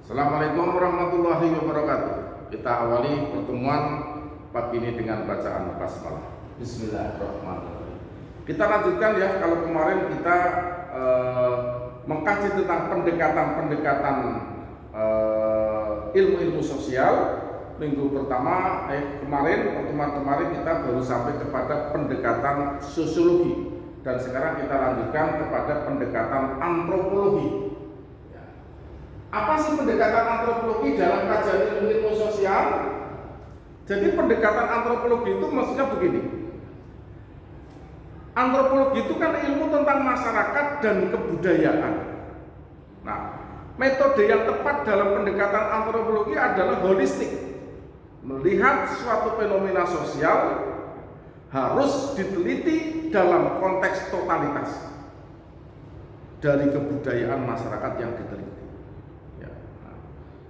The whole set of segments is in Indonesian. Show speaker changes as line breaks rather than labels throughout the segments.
Assalamualaikum warahmatullahi wabarakatuh. Kita awali pertemuan pagi ini dengan bacaan basmalah. Bismillahirrahmanirrahim. Kita lanjutkan ya, kalau kemarin kita mengkaji tentang pendekatan-pendekatan ilmu-ilmu sosial. Minggu pertama, pertemuan kemarin kita baru sampai kepada pendekatan sosiologi, dan sekarang kita lanjutkan kepada pendekatan antropologi. Apa sih pendekatan antropologi dalam kajian ilmu sosial? Jadi pendekatan antropologi itu maksudnya begini. Antropologi itu kan ilmu tentang masyarakat dan kebudayaan. Nah, metode yang tepat dalam pendekatan antropologi adalah holistik. Melihat suatu fenomena sosial harus diteliti dalam konteks totalitas dari kebudayaan masyarakat yang diteliti.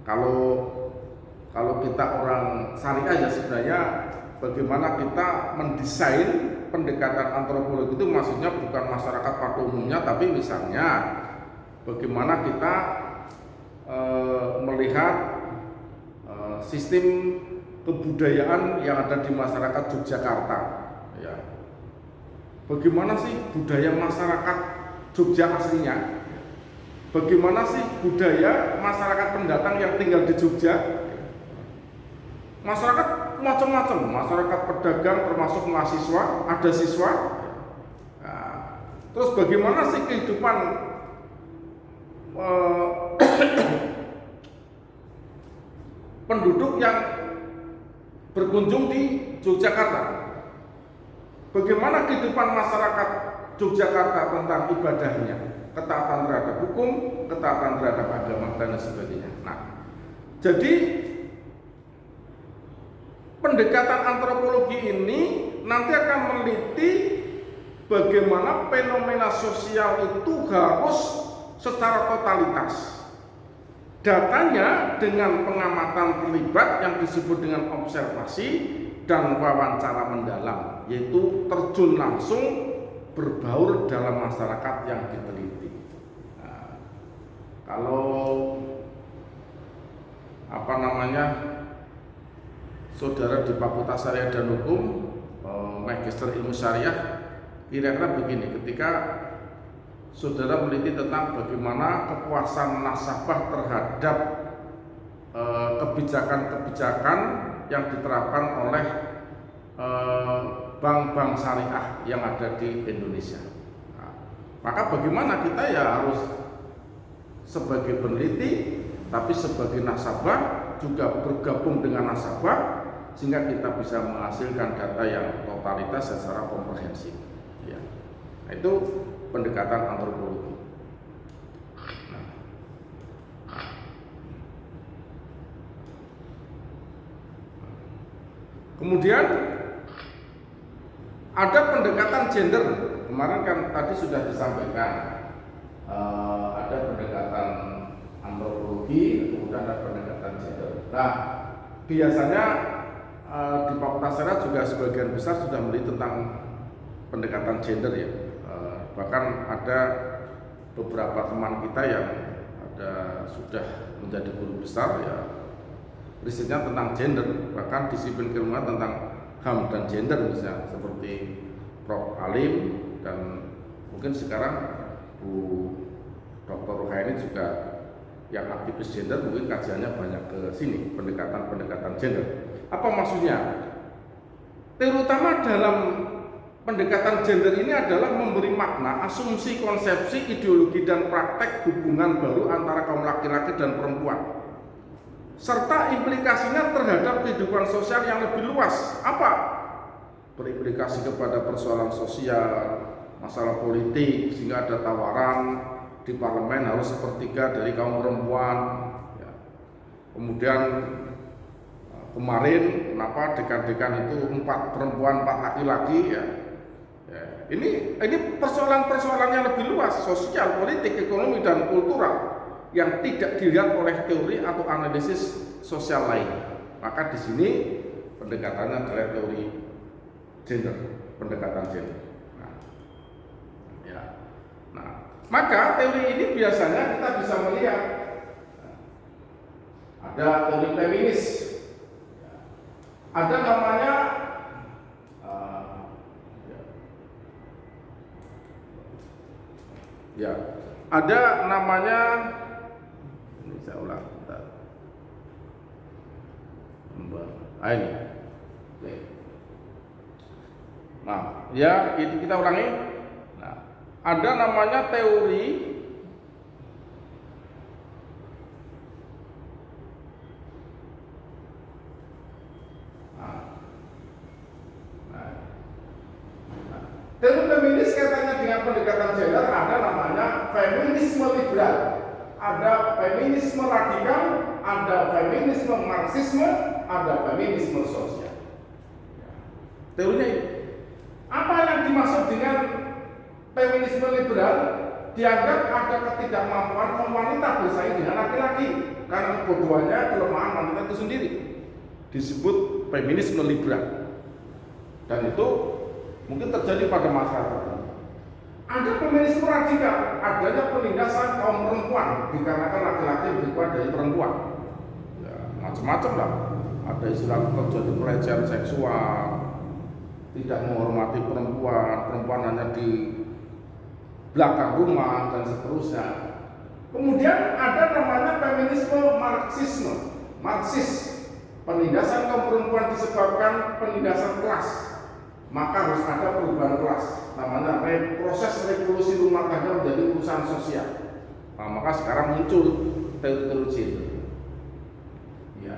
Kalau kita orang syariah ya sebenarnya bagaimana kita mendesain pendekatan antropologi itu, maksudnya bukan masyarakat pada umumnya, tapi misalnya bagaimana kita melihat sistem kebudayaan yang ada di masyarakat Yogyakarta ya. Bagaimana sih budaya masyarakat Jogja aslinya? Bagaimana sih budaya masyarakat pendatang yang tinggal di Jogja? Masyarakat macam-macam, masyarakat pedagang termasuk mahasiswa, ada siswa. Nah, terus bagaimana sih kehidupan penduduk yang berkunjung di Yogyakarta? Bagaimana kehidupan masyarakat Yogyakarta tentang ibadahnya? Ketaatan terhadap hukum, ketaatan terhadap agama, dan sebagainya. Nah, jadi pendekatan antropologi ini nanti akan meneliti bagaimana fenomena sosial itu harus secara totalitas. Datanya dengan pengamatan terlibat yang disebut dengan observasi dan wawancara mendalam, yaitu terjun langsung berbaur dalam masyarakat yang diteliti. Nah, kalau saudara di Fakultas Syariah dan Hukum, Magister Ilmu Syariah, kira-kira begini, ketika saudara meneliti tentang bagaimana kepuasan nasabah terhadap kebijakan-kebijakan yang diterapkan oleh bank-bank syariah yang ada di Indonesia. Nah, maka bagaimana kita ya harus sebagai peneliti, tapi sebagai nasabah juga bergabung dengan nasabah, sehingga kita bisa menghasilkan data yang totalitas secara komprehensif. Ya. Nah, itu pendekatan antropologi. Kemudian ada pendekatan gender. Kemarin kan tadi sudah disampaikan, ada pendekatan antropologi, kemudian ada pendekatan gender. Nah, biasanya di Fakultas Syariah juga sebagian besar sudah meneliti tentang pendekatan gender ya. Bahkan ada beberapa teman kita yang sudah menjadi guru besar ya, risetnya tentang gender, bahkan disiplin keilmuan tentang HAM dan gender misalnya, seperti Prof. Alim, dan mungkin sekarang Bu Dr. Ruhaini juga yang aktivis gender, mungkin kajiannya banyak ke sini, pendekatan-pendekatan gender. Apa maksudnya? Terutama dalam pendekatan gender ini adalah memberi makna, asumsi, konsepsi, ideologi, dan praktek hubungan baru antara kaum laki-laki dan perempuan, serta implikasinya terhadap kehidupan sosial yang lebih luas. Apa? Berimplikasi kepada persoalan sosial, masalah politik, sehingga ada tawaran di parlemen harus sepertiga dari kaum perempuan ya. Kemudian kemarin kenapa dekan-dekan itu 4 perempuan 4 laki-laki ya. Ini persoalan-persoalan yang lebih luas, sosial, politik, ekonomi, dan kultural, yang tidak dilihat oleh teori atau analisis sosial lain. Maka di sini pendekatannya adalah teori gender, pendekatan gender. Nah, maka teori ini biasanya kita bisa melihat ada teori feminis, ada namanya ada namanya, ini saya ulang, bentar. Ini. Nah, ya itu kita ulangi. Nah, ada namanya teori teori feminis katanya dengan pendekatan gender ada namanya feminisme liberal, ada feminisme radikal, ada feminisme marxisme, ada feminisme sosial. Teorinya ini. Apa yang dimaksud dengan feminisme liberal? Dianggap ada ketidakmampuan wanita bersaing dengan laki-laki karena kebodohannya, kelemahan wanita itu sendiri. Disebut feminisme liberal. Dan itu mungkin terjadi pada masyarakat. Ada feminisme radikal, adanya penindasan kaum perempuan dikarenakan laki-laki lebih kuat dari perempuan. Ya, macam-macam lah. Ada istilah terjadi pelecehan seksual, tidak menghormati perempuan, perempuan hanya di belakang rumah dan seterusnya. Kemudian ada namanya feminisme marxisme, Marxis. Penindasan kaum perempuan disebabkan penindasan kelas. Maka harus ada perubahan kelas, namanya proses revolusi rumah tangga menjadi urusan sosial. Nah, maka sekarang muncul teori-teori gender. Ya,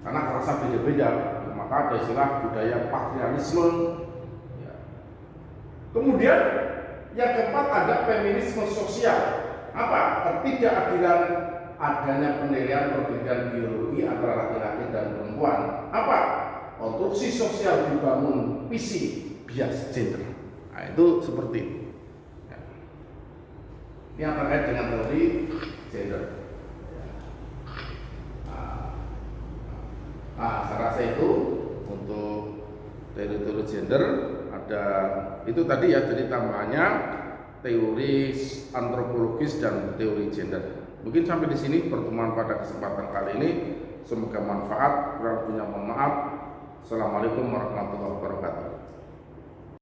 karena kerasa beda-beda, maka ada istilah budaya patriarkisme. Ya. Kemudian yang keempat ada feminisme sosial. Apa? Ketidakadilan adanya penilaian perbedaan biologi antara laki-laki dan perempuan. Apa? Konstruksi sosial dibangun visi bias gender. Nah, itu seperti itu. Ya. Ini yang terkait dengan teori gender. Nah, saya rasa itu untuk teori-teori gender ada itu tadi ya, jadi tambahannya teori antropologis dan teori gender. Mungkin sampai di sini pertemuan pada kesempatan kali ini. Semoga manfaat. Kurang punya mohon maaf. Assalamualaikum warahmatullahi wabarakatuh.